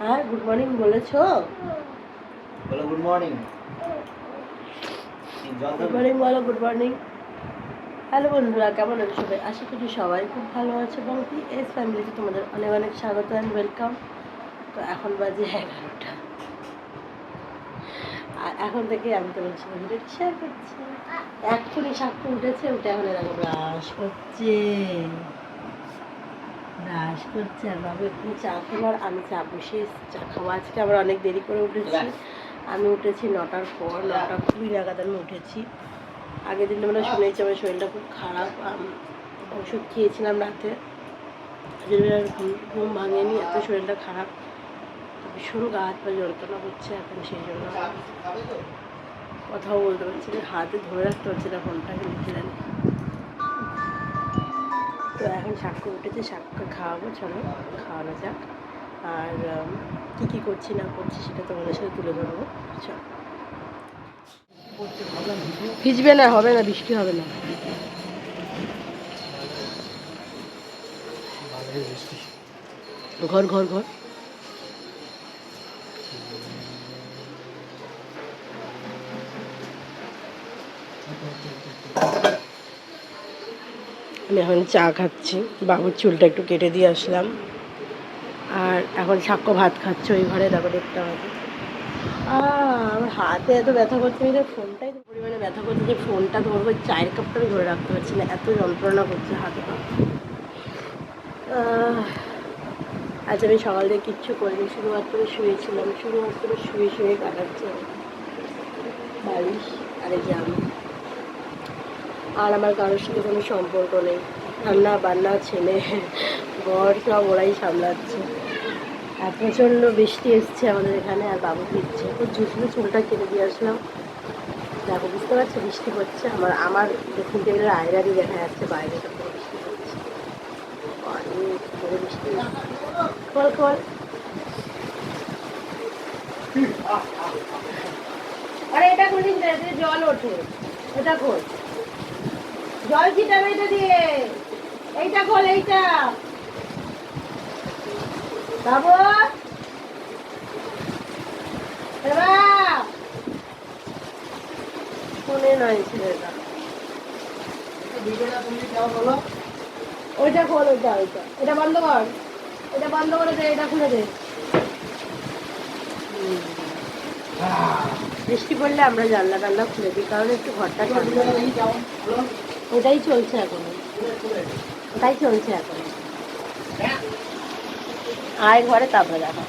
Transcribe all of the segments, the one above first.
হ্যাঁ good morning বলেছো? বলো গুড মর্নিং। গুড মর্নিং বলো, গুড মর্নিং। হ্যালো বন্ধুরা, কেমন আছো সবাই? আশা করি সবাই খুব ভালো আছে এবং এস ফ্যামিলিতে তোমাদের অনেক অনেক স্বাগত অ্যান্ড ওয়েলকাম। তো এখন বাজে 11টা, আর এখন থেকে আমি তোমাদের সঙ্গে ভিডিওটি শেয়ার করছি। এক্ষুনি সাক্ষ্য উঠেছে, উঠে এখন এরকম ব্রাশ করছে আর বাবু একটু চা খাবার। আমি চা বসিয়ে চা খাওয়া। আজকে আবার অনেক দেরি করে উঠেছি। আমি উঠেছি 9টার পর, 9:20 নাগাদ আমি উঠেছি। আগের দিন আমরা শুনেছি আমার শরীরটা খুব খারাপ, ওষুধ খেয়েছিলাম রাতে, ঘুম ভাঙেনি, এত শরীরটা খারাপ, ভীষণ গা হাত পা যন্ত্রণা করছে এখন, সেই জন্য কথাও বলতে পারছি না, হাতে ধরে রাখতে পারছি না ফোনটা, লিখে দেন। তো এখন সাক্ষ্য উঠেছে, সাক্ষ্য খাওয়াবো, চলো খাওয়ানো যাক। আর কী কী করছি না করছি সেটা তোমাদের সাথে তুলে ধরবো। চলো। ভিজবে না, হবে না, বৃষ্টি হবে না। ঘর ঘর ঘর আমি এখন চা খাচ্ছি, বাবুর চুলটা একটু কেটে দিয়ে আসলাম। আর এখন সাক্ষ্য ভাত খাচ্ছে ওই ঘরে, দেখো দেখতে হবে। আমার হাতে এত ব্যথা করছে, আমি ফোনটাই তো পরিমাণে ব্যথা করছে যে ফোনটা ধরবো, চায়ের কাপটা আমি ধরে রাখতে পারছি না, এত যন্ত্রণা করছে হাতে পা। আজ আমি সকাল থেকে কিচ্ছু করিনি, শুধুমাত্র শুয়েছিলাম, শুধুমাত্র শুয়ে শুয়ে কাটাচ্ছে বালিশ আর এই যে আমি। আর আমার কারোর সাথে কোনো সম্পর্ক নেই, রান্না বান্না ছেলে ঘর সব ওরাই সামলাচ্ছে। আর প্রচণ্ড বৃষ্টি এসছে আমাদের এখানে, আর বাবু ফিরছে, তো ঝুঁকলে চুলটা কেটে দিয়ে আসলাম। দেখো বুঝতে পারছো বৃষ্টি পড়ছে, আমার ড্রেসিং টেবিলের আয়নারই দেখা যাচ্ছে বাইরে পুরো বৃষ্টি পড়ছে, অনেক জোরে বৃষ্টি। খোল খোল, আরে এটা খুলিস না, এতে জল ওঠে, এটা খোল, জল ছিটাবে এটা দিয়ে, এইটা খোল, এইটা বাবু, শুনে নয় ছেলেটা, ওইটা খোল, ওইটা ওইটা, এটা বন্ধ কর, এটা বন্ধ করে দে, এটা খুলে দে। বৃষ্টি পড়লে আমরা জানলা টাল্লা খুলে দিই, কারণ একটু ঘরটা ঠান্ডা। ওটাই চলছে এখন, ওটাই চলছে এখন। আয় ঘরে, তারপরে দেখা।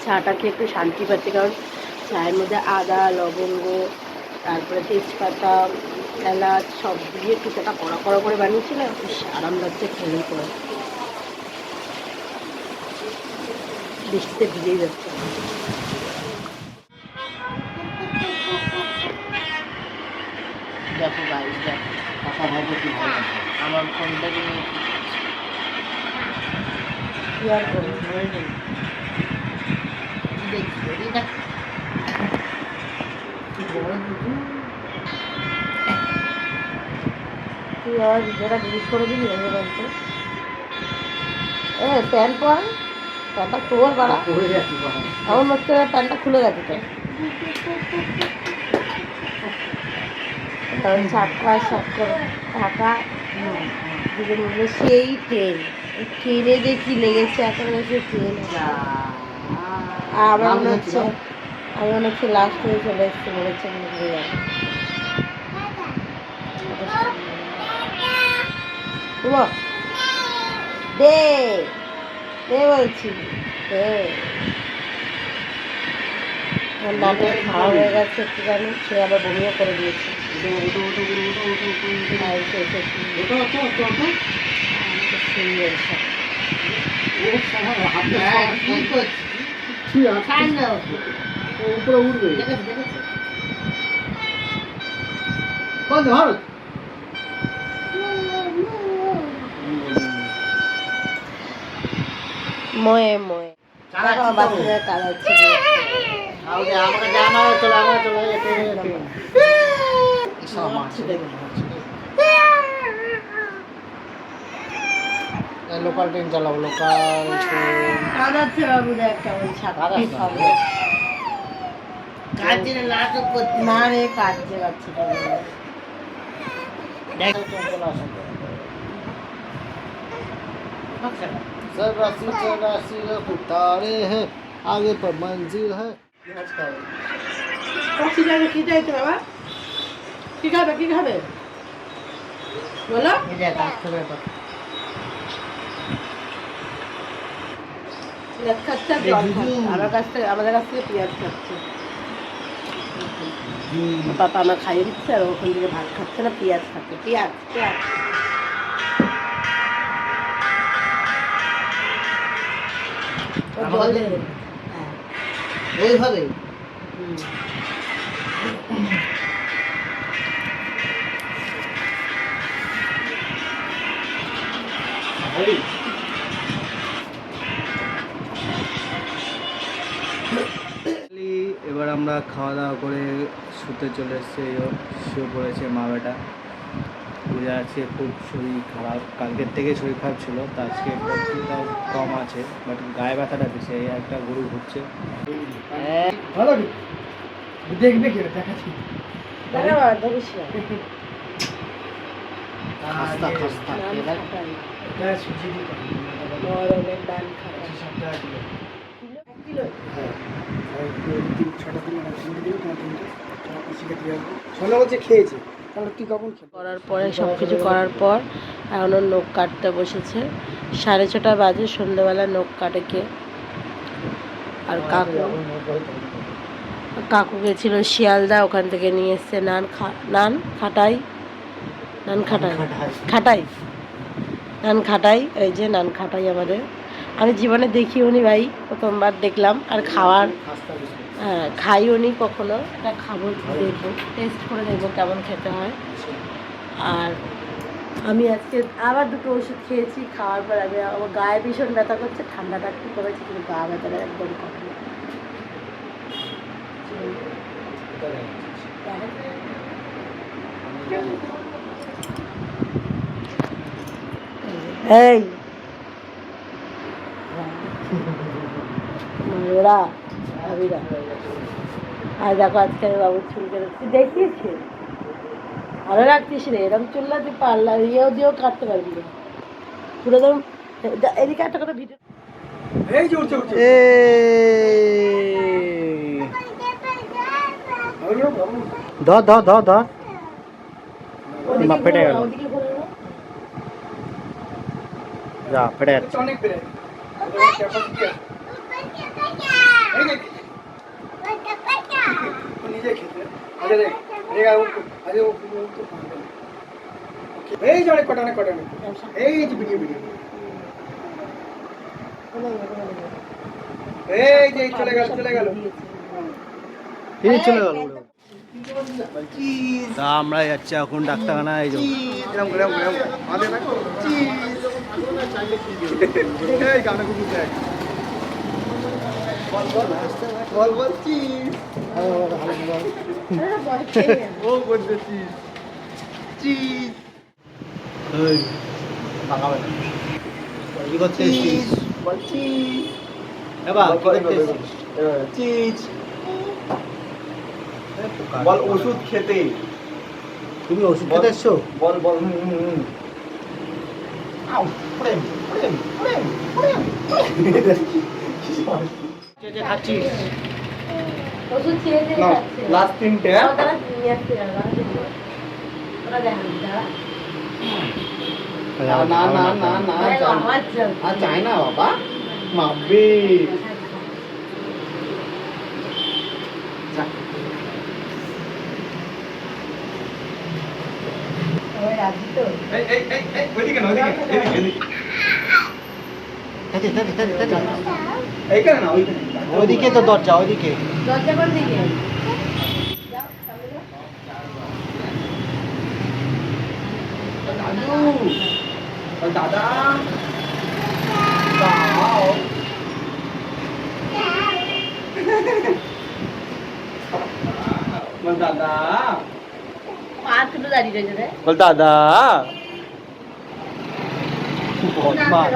চাটা খেয়ে একটু শান্তি পাচ্ছি, কারণ চায়ের মধ্যে আদা, লবঙ্গ, তারপরে তেজপাতা, এলাচ সব দিয়ে একটু চাটা কড়া কড়া করে বানিয়েছিল, বেশ আরাম লাগছে খেলেই পরে। বৃষ্টিতে ভিজেই যাচ্ছে। দেখো গাইস, দেখো আমার ফোনটাকে নিয়ে কি আর করবো, দেখি তুই আমার ভিডিওটা ডিলিট করে দিবি না বলতো? প্যান্ট পর, প্যান্টটা তোর বাড়া, আমার মধ্যে প্যান্টটা খুলে গেছে তো, কারণ সাতটা টাকা দুজন মিলে সেই ট্রেন, ট্রেনে যে কি লেগেছে এখন, হচ্ছে ট্রেন। আমার মনে হচ্ছে লাস্ট হয়ে চলে এসছে, মনে হচ্ছে আমি ঘুরে যাবো। দে দে বলছি, দে। নাটক খাওয়া হয়ে গেছে একটুখানি, সে আবার বমিও করে দিয়েছে। ময়ে ময়ে বাচ্চাদের কাজ হচ্ছে, আমাকে জানা চলে, আমাকে চলে লোকাল ট্রেন চালাবো, লোকাল ট্রেন। কাঁদাচ্ছে বাবু, দেখ কেমন ছাত্রী খাবে। কাজে নাটক করতে না রে, কাজে বাচ্চাটা দেখ চলে আসো। चौरासी चौरासी उतारे हैं, आगे पर मंजिल है। কি খাবে, কি চাইছে বাবা? কি খাবে, কি খাবে বলো? পেঁয়াজ খাচ্ছে আর জল খাচ্ছে। আমাদের কাছ থেকে পেঁয়াজ খাচ্ছে। পাপা আমার খাইয়ে দিচ্ছে আর ওখান থেকে ভাত খাচ্ছে না, পেঁয়াজ খাচ্ছে। পেঁয়াজ পেঁয়াজ জল দেবে। হ্যাঁ ওইভাবে এবার আমরা খাওয়া দাওয়া করে শুতে চলে এসেছি। শুয়ে পড়েছে মা বেটা। পূজা আছে, খুব শরীর খারাপ, কালকের থেকে শরীর খারাপ ছিল, তা আজকে একটু কম আছে, বাট গায়ে ব্যথাটা বেশি। এই একটা গরু ঘুরছে। ভালো দেখবে কি দেখাচ্ছি। খাস্তা খাস্তা খেয়েছে। করার পরে সব কিছু করার পর এখন ওর নখ কাটতে বসেছে। 6:30 বাজে, সন্ধ্যেবেলা নখ কাটে কে। আর কাকু গেছিল শিয়ালদা, ওখান থেকে নিয়ে এসছে নান খাটাই। এই যে নান খাটাই আমাদের, আমি জীবনে দেখিও নি ভাই, প্রথমবার দেখলাম। আর খাইও নি কখনো। এটা খাবো, দেখবো, টেস্ট করে দেখবো কেমন খেতে হয়। আর আমি আজকে আবার 2টো ওষুধ খেয়েছি। খাওয়ার পর আমার গায়ে ভীষণ ব্যথা করছে, ঠান্ডাটা একটু কমেছে, কিন্তু গা ব্যথাটা একদম কমে। এই ওরা ভাবিরা, আর দেখো আজকে আমি বাবুর চুল কেটেছি, দেখিয়েছি। ভালো রাখতিস রে, এরকম চুল না তুই পার্লার ইয়েও দিয়েও কাটতে পারবি না। পুরো একদম এদিকে একটা করে ভিডিও। ধর ফেটে গেল, যা ফেটে যাচ্ছে। চলে গেল। তা আমরা যাচ্ছি এখন ডাক্তারখানা। এই যে কি করতেছিস? বল ওষুধ খেতে। তুমি ওষুধ খেতে এসছো? বল খাচ্ছিস? ওষুধ খেয়ে লাস্ট 3টে। না চাই না বাবা, মাপবে। ওইদিকে তো দরজা, ওইদিকে। দরজা কোন দিকে? দাদা দাদা পা দুটো দাঁড়িয়ে রয়েছে রে। বল দাদা। বদমাস।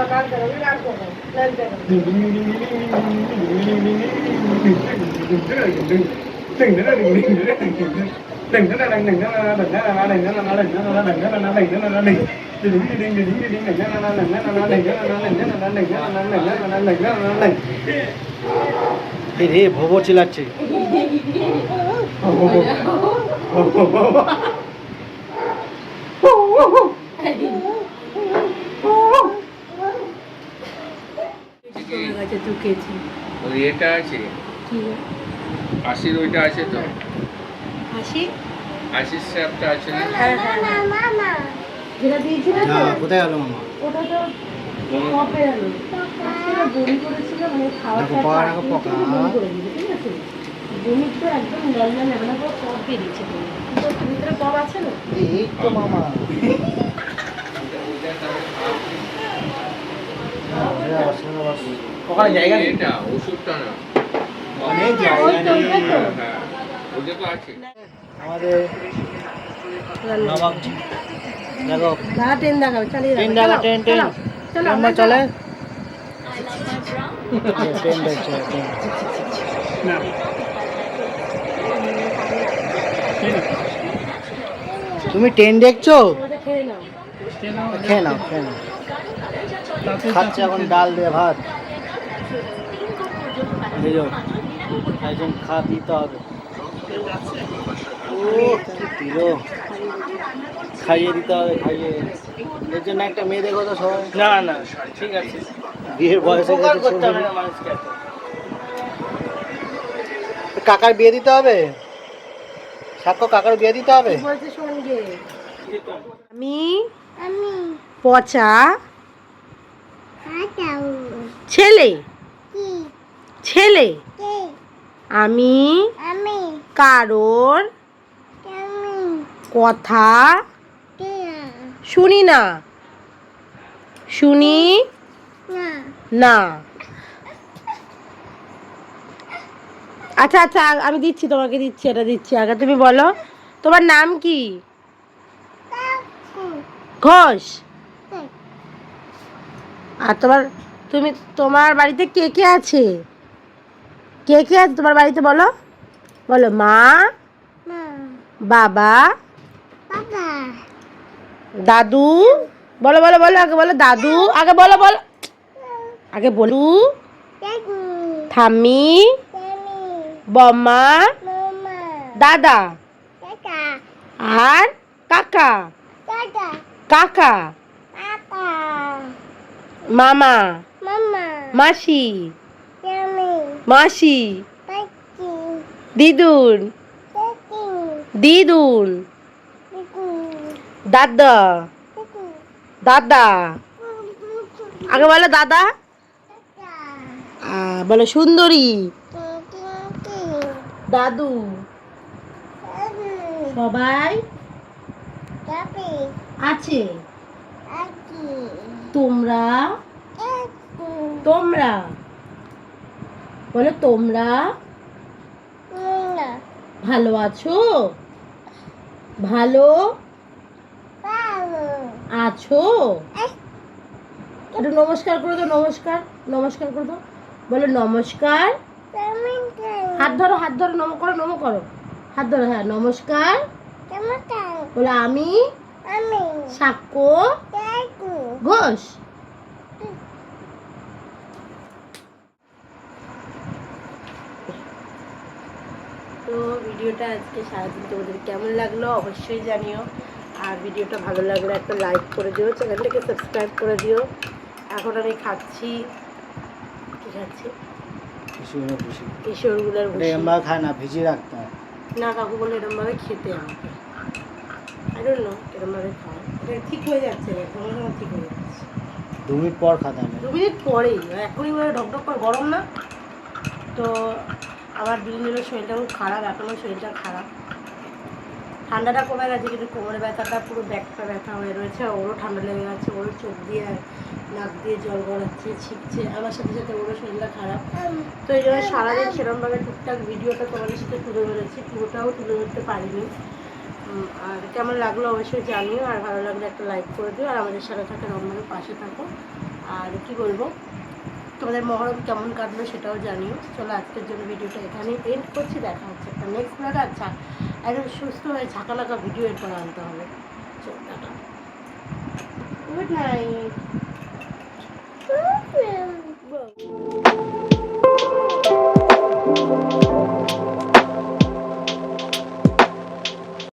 এই রে ভোবো চিল্লাচ্ছে। তুই খেয়েছি ওই এটা আছে কি 80 ওইটা আছে তো হাসি 80 স্যাপটা আছে না যেটা দিয়েছিল তো কোথায় গেল মামা? ওটা তো কপে হলো সেটা বড়ি করেছিল মানে খাওয়া দেখো পকা রাখো পকা। ঠিক আছে বড়ি তো একদম লাল লাল এমন করে কপ বেরিয়েছে তো ভিতরে কপ আছে না এই তো মামা। ওখানে জায়গা নেই। এটা ওষুধটা না অনেক জায়গা নেই। হ্যাঁ ওটা তো আছে আমাদের নবাবজি দেখো দাঁড়া ট্রেন দেখাবে চালিয়ে ট্রেন দেখা ট্রেন ট্রেন চলো ট্রেন চলে ট্রেন দেখছে তুমি ট্রেন দেখছো? খেয়ে নাও খেয়ে নাও খেয়ে নাও। খাচ্ছে এখন ডাল দিয়ে ভাত। এই যো একজন খা দিতে হবে। ও কি দিল, খাইয়ে দিতে হবে খাইয়ে। এর জন্য একটা মেয়ে দেখো তো সবাই। না না ঠিক আছে বিয়ের বয়সে করতে হবে না মানুষকে। কাকার বিয়ে দিতে হবে, সাক্ষ্য কাকার বিয়ে দিতে হবে। কি বলছে শোন গে আমি পচা ছেলে ছেলে আমি কারোর কথা শুনি না শুনি না। আচ্ছা আচ্ছা আমি দিচ্ছি তোমাকে দিচ্ছি এটা দিচ্ছি আগে তুমি বলো তোমার নাম কি? ঘোষ। আর তোমার বাড়িতে কে কে আছে? কে কে আছে তোমার বাড়িতে বলো বলো মা বাবা দাদু বলো বলো বলো আগে বলো দাদু আগে বলো বলো আগে বলু ঠাম্মি বম্মা দাদা আর কাকা কাকা মামা মাসি মাসি দিদুন দিদুন দাদা দাদা আগে বলো দাদা বলো সুন্দরী দাদু সবাই আছে তোমরা তোমরা বলো তোমরা ভালো আছো ভালো আছো একটু নমস্কার করে দাও নমস্কার নমস্কার করে দাও বলো নমস্কার হাত ধরো নম করো হাত ধরো হ্যাঁ নমস্কার বলো আমি সাক্ষ্য ঘোষ। তো ভিডিওটা আজকে সারাদিন তোমাদের কেমন লাগলো অবশ্যই জানিও আর ভিডিওটা ভালো লাগলে একটা লাইক করে দিও চ্যানেলটাকে সাবস্ক্রাইব করে দিও। এখন আমি খাচ্ছি কি খাচ্ছি কিশোরগুলোর খায় না ভিজিয়ে রাখতে হয় না কাকু বলে এরমভাবে খেতে আমাকে আই ডোন্ট নো এরমভাবে খায় এটা ঠিক হয়ে যাচ্ছে এখন ঠিক হয়ে যাচ্ছে 2 মিনিট পর খাতে হবে 2 মিনিট পরেই এখনই বলে ঢকঢক করে গরম না তো আমার দিনের শরীরটা খুব খারাপ এখনও শরীরটা খারাপ ঠান্ডাটা কমে গেছে কিন্তু কোমরে ব্যথাটা পুরো ব্যাকটা ব্যথা হয়ে রয়েছে ওরও ঠান্ডা লেগে গেছে ওরও চোখ দিয়ে নাক দিয়ে জল গড়াচ্ছে ছিটছে আমার সাথে সাথে ওরও শরীরটা খারাপ তো এই জন্য সারাদিন সেরকমভাবে টুকটাক ভিডিওটা তোমাদের সাথে তুলে ধরেছি পুরোটাও তুলে ধরতে পারিনি আর কেমন লাগলো অবশ্যই জানিও, আর ভালো লাগলে একটা লাইক করে দিও, আর আমাদের সাথে থাকা রমজানের পাশে থাকো। আর কি বলবো, তোমাদের মহরম কেমন কাটলো সেটাও জানিও। চলো আজকের জন্য ভিডিওটা এখানেই এন্ড করছি, দেখা হচ্ছে একটা নেক্সট ব্লগে। আচ্ছা, একদম সুস্থ হয়ে ঝাঁকালাকা ভিডিও এরপর আনতে হবে। চলো টাটা, গুড নাইট।